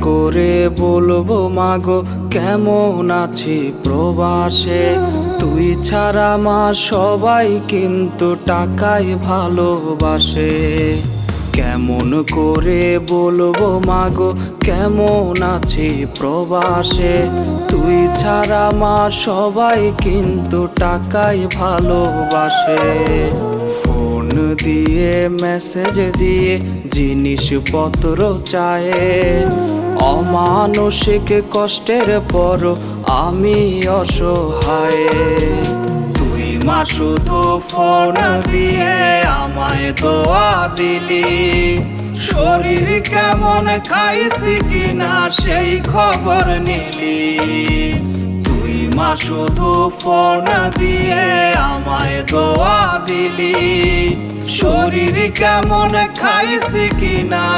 করে বলবো মাগো কেমন আছি প্রবাসে, তুই ছাড়া মা সবাই কিন্তু টাকায় ভালোবাসে। কেমন করে বলবো মাগো কেমন আছি প্রবাসে, তুই ছাড়া মা সবাই কিন্তু টাকায় ভালোবাসে। ফোন দিয়ে মেসেজ দিয়ে জিনিসপত্র চায়, অমানসিক কষ্টের পর আমি অসহায়। তুই মা শুধু ফোন দিয়ে আমায় দোয়া দিলি, শরীর কেমন খাইছি কিনা সেই খবর নিলি। তুই মা শুধু ফোন দিয়ে আমায় দোয়া দিলি, শরীর কেমন খাইছি কিনা